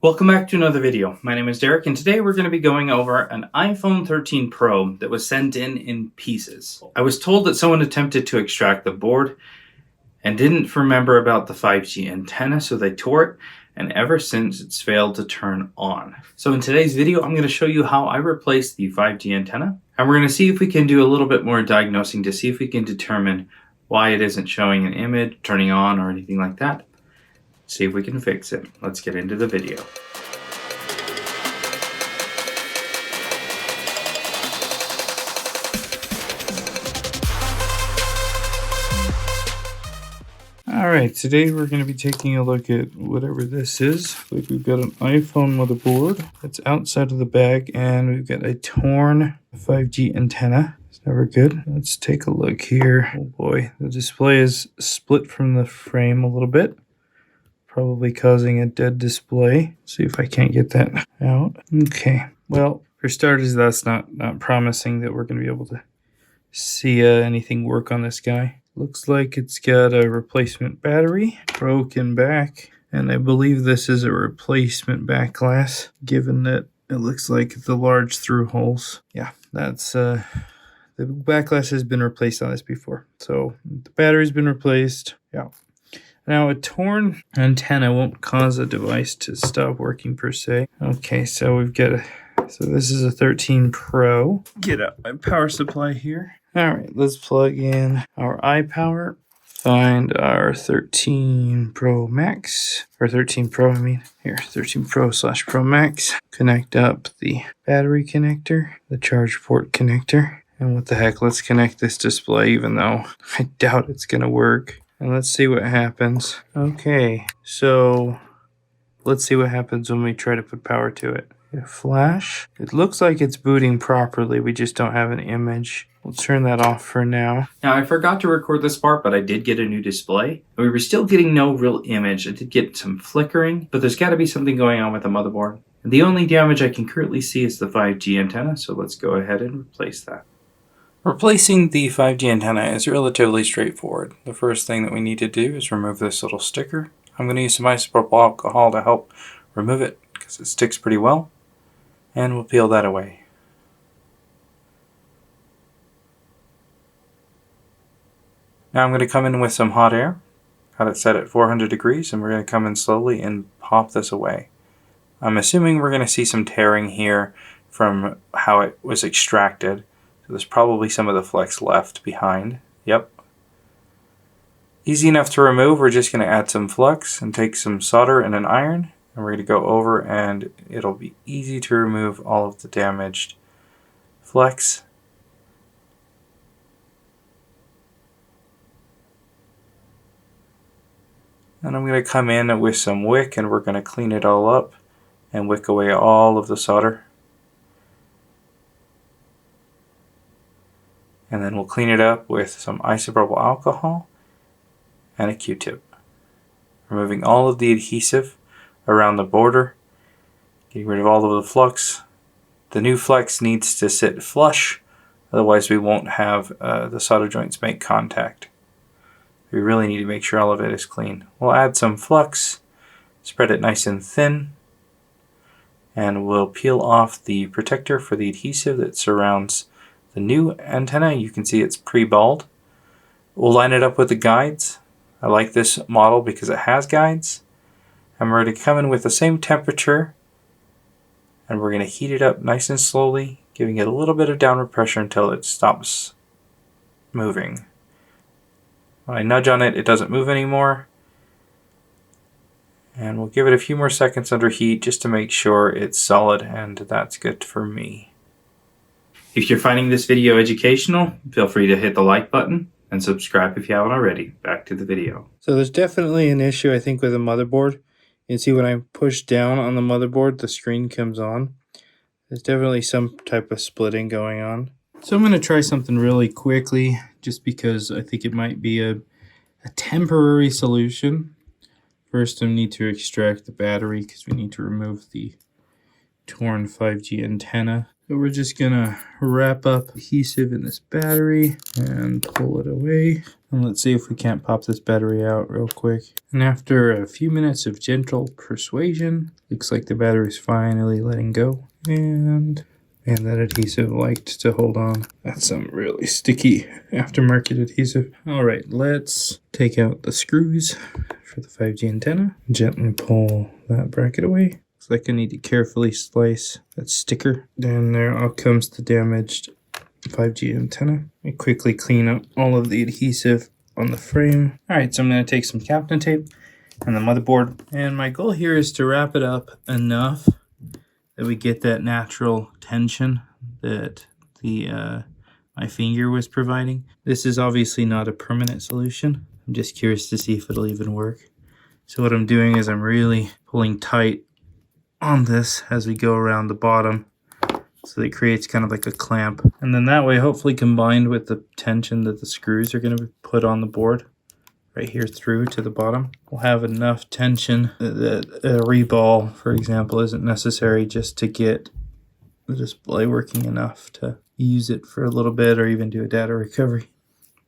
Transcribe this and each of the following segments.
Welcome back to another video. My name is Derek, and today we're going to be going over an iPhone 13 Pro that was sent in pieces. I was told that someone attempted to extract the board and didn't remember about the 5G antenna, so they tore it, and ever since it's failed to turn on. So in today's video, I'm going to show you how I replaced the 5G antenna, and we're going to see if we can do a little bit more diagnosing to see if we can determine why it isn't showing an image, turning on, or anything like that. See if we can fix it. Let's get into the video. Alright, today we're going to be taking a look at whatever this is. We've got an iPhone motherboard that's outside of the bag, and we've got a torn 5G antenna. It's never good. Let's take a look here. Oh boy, the display is split from the frame a little bit, probably causing a dead display. See if I can't get that out. Okay, well, for starters, that's not promising that we're going to be able to see anything work on this guy. Looks like it's got a replacement battery, broken back, and I believe this is a replacement back glass, given that it looks like the large through holes. Yeah, that's the back glass has been replaced on this before, so the battery's been replaced. Yeah. Now, a torn antenna won't cause a device to stop working per se. Okay, so we've got so this is a 13 Pro. Get out my power supply here. All right, let's plug in our iPower. Find our 13 Pro Max, or 13 Pro, I mean. Here, 13 Pro / Pro Max. Connect up the battery connector, the charge port connector. And what the heck, let's connect this display, even though I doubt it's gonna work. And let's see what happens. Okay, so let's see what happens when we try to put power to it. A flash. It looks like it's booting properly. We just don't have an image. We'll turn that off for now. Now, I forgot to record this part, but I did get a new display. We were still getting no real image. I did get some flickering, but there's got to be something going on with the motherboard. And the only damage I can currently see is the 5G antenna, so let's go ahead and replace that. Replacing the 5G antenna is relatively straightforward. The first thing that we need to do is remove this little sticker. I'm going to use some isopropyl alcohol to help remove it because it sticks pretty well. And we'll peel that away. Now I'm going to come in with some hot air. Got it set at 400 degrees, and we're going to come in slowly and pop this away. I'm assuming we're going to see some tearing here from how it was extracted. So there's probably some of the flex left behind. Yep. Easy enough to remove. We're just going to add some flux and take some solder and an iron. And we're going to go over, and it'll be easy to remove all of the damaged flex. And I'm going to come in with some wick, and we're going to clean it all up and wick away all of the solder. And then we'll clean it up with some isopropyl alcohol and a Q-tip. Removing all of the adhesive around the border, getting rid of all of the flux. The new flex needs to sit flush, otherwise we won't have the solder joints make contact. We really need to make sure all of it is clean. We'll add some flux, spread it nice and thin, and we'll peel off the protector for the adhesive that surrounds the new antenna. You can see it's pre-balled. We'll line it up with the guides. I like this model because it has guides. And we're going to come in with the same temperature, and we're going to heat it up nice and slowly, giving it a little bit of downward pressure until it stops moving. When I nudge on it, it doesn't move anymore. And we'll give it a few more seconds under heat just to make sure it's solid, and that's good for me. If you're finding this video educational, feel free to hit the like button and subscribe if you haven't already. Back to the video. So there's definitely an issue, I think, with the motherboard. You can see when I push down on the motherboard, the screen comes on. There's definitely some type of splitting going on. So I'm going to try something really quickly, just because I think it might be a temporary solution. First, I need to extract the battery because we need to remove the torn 5G antenna. So we're just going to wrap up adhesive in this battery and pull it away. And let's see if we can't pop this battery out real quick. And after a few minutes of gentle persuasion, looks like the battery's finally letting go. And that adhesive liked to hold on. That's some really sticky aftermarket adhesive. All right, let's take out the screws for the 5G antenna. Gently pull that bracket away. Looks like I need to carefully slice that sticker. Then there all comes the damaged 5G antenna. I quickly clean up all of the adhesive on the frame. All right, so I'm going to take some Kapton tape and the motherboard. And my goal here is to wrap it up enough that we get that natural tension that my finger was providing. This is obviously not a permanent solution. I'm just curious to see if it'll even work. So what I'm doing is I'm really pulling tight on this as we go around the bottom, so that it creates kind of like a clamp. And then that way, hopefully combined with the tension that the screws are going to be put on the board right here through to the bottom, we'll have enough tension that a reball, for example, isn't necessary just to get the display working enough to use it for a little bit or even do a data recovery.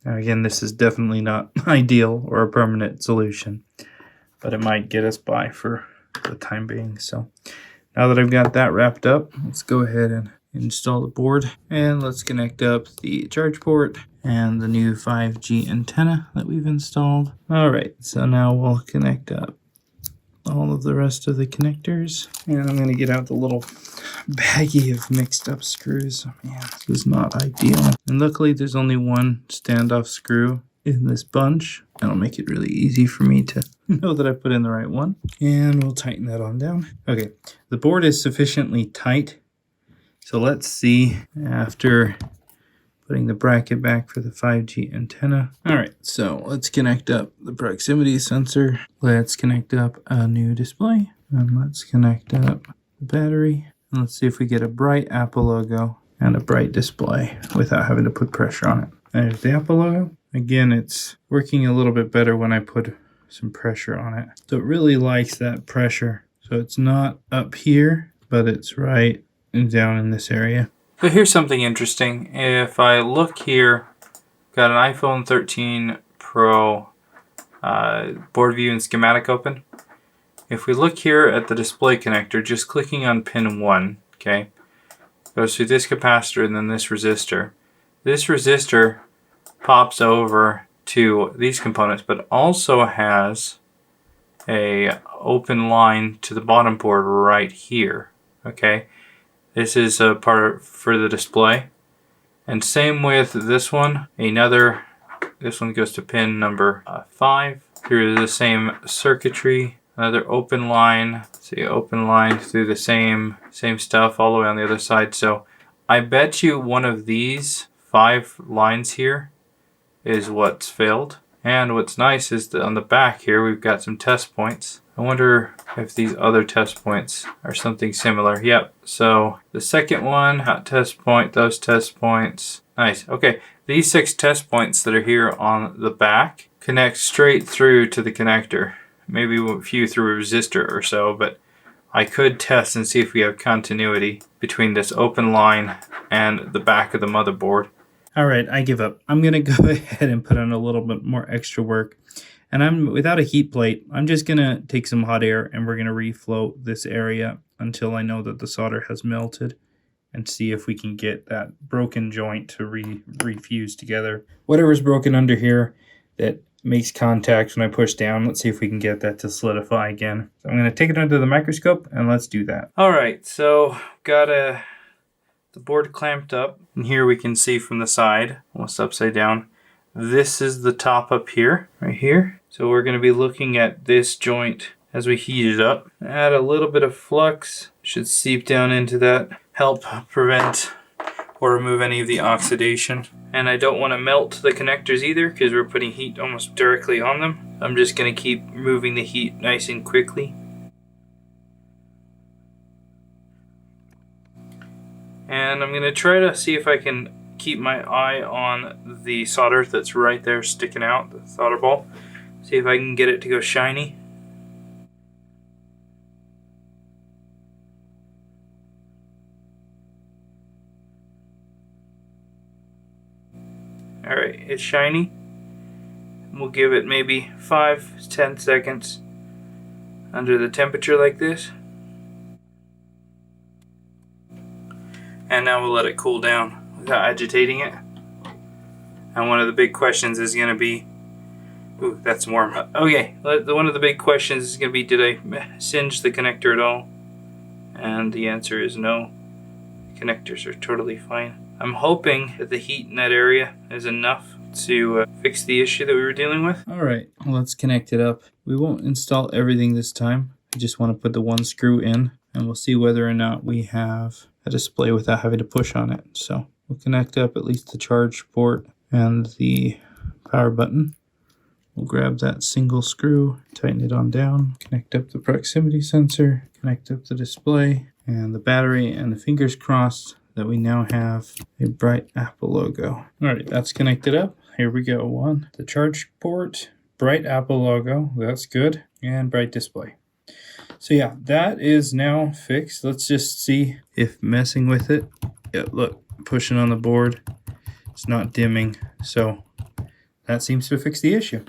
Now again, this is definitely not ideal or a permanent solution, but it might get us by for the time being. So now that I've got that wrapped up, let's go ahead and install the board, and let's connect up the charge port and the new 5G antenna that we've installed. All right, so now we'll connect up all of the rest of the connectors, and I'm going to get out the little baggie of mixed up screws. Man, this is not ideal. And luckily there's only one standoff screw in this bunch. That'll make it really easy for me to know that I put in the right one. And we'll tighten that on down. Okay, the board is sufficiently tight. So let's see after putting the bracket back for the 5G antenna. All right, so let's connect up the proximity sensor. Let's connect up a new display. And let's connect up the battery. And let's see if we get a bright Apple logo and a bright display without having to put pressure on it. There's the Apple logo. Again, it's working a little bit better when I put some pressure on it. So it really likes that pressure. So it's not up here, but it's right down in this area. So here's something interesting. If I look here, got an iPhone 13 Pro board view and schematic open. If we look here at the display connector, just clicking on pin 1, okay, goes through this capacitor and then this resistor. This resistor pops over to these components, but also has a open line to the bottom board right here, okay. This is a part for the display. And same with this one. This one goes to pin number 5. Through the same circuitry. Another open line. See, open line through the same stuff all the way on the other side. So I bet you one of these 5 lines here is what's failed. And what's nice is that on the back here we've got some test points. I wonder if these other test points are something similar. Yep, so the second one, hot test point, those test points. Nice, okay. These 6 test points that are here on the back connect straight through to the connector. Maybe a few through a resistor or so, but I could test and see if we have continuity between this open line and the back of the motherboard. All right, I give up. I'm gonna go ahead and put on a little bit more extra work. And I'm without a heat plate, I'm just gonna take some hot air and we're gonna refloat this area until I know that the solder has melted, and see if we can get that broken joint to refuse together. Whatever's broken under here that makes contact when I push down, let's see if we can get that to solidify again. So I'm gonna take it under the microscope and let's do that. All right, so got the board clamped up, and here we can see from the side, almost upside down, this is the top up here, right here. So we're going to be looking at this joint as we heat it up. Add a little bit of flux, should seep down into that, help prevent or remove any of the oxidation. And I don't want to melt the connectors either because we're putting heat almost directly on them. I'm just going to keep moving the heat nice and quickly. And I'm going to try to see if I can keep my eye on the solder that's right there sticking out, the solder ball. See if I can get it to go shiny. Alright, it's shiny. We'll give it maybe 5-10 seconds under the temperature like this. And now we'll let it cool down without agitating it. And one of the big questions is going to be, ooh, that's warm. Okay, one of the big questions is going to be, did I singe the connector at all? And the answer is no. The connectors are totally fine. I'm hoping that the heat in that area is enough to fix the issue that we were dealing with. Alright, let's connect it up. We won't install everything this time. I just want to put the one screw in, and we'll see whether or not we have a display without having to push on it. So we'll connect up at least the charge port and the power button. We'll grab that single screw, tighten it on down, connect up the proximity sensor, connect up the display and the battery, and the fingers crossed that we now have a bright Apple logo. Alright, that's connected up. Here we go. One, the charge port, bright Apple logo, that's good, and bright display. So yeah, that is now fixed. Let's just see if messing with it, yeah, look, pushing on the board, it's not dimming, so that seems to fix the issue.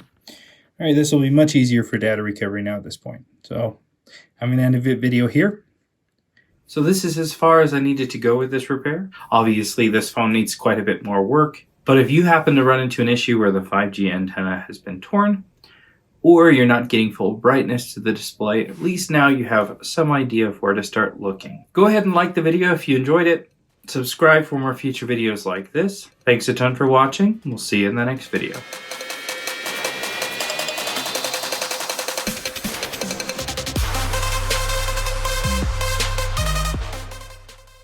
Alright, this will be much easier for data recovery now at this point. So I'm going to end the video here. So this is as far as I needed to go with this repair. Obviously this phone needs quite a bit more work, but if you happen to run into an issue where the 5G antenna has been torn, or you're not getting full brightness to the display, at least now you have some idea of where to start looking. Go ahead and like the video if you enjoyed it. Subscribe for more future videos like this. Thanks a ton for watching. We'll see you in the next video.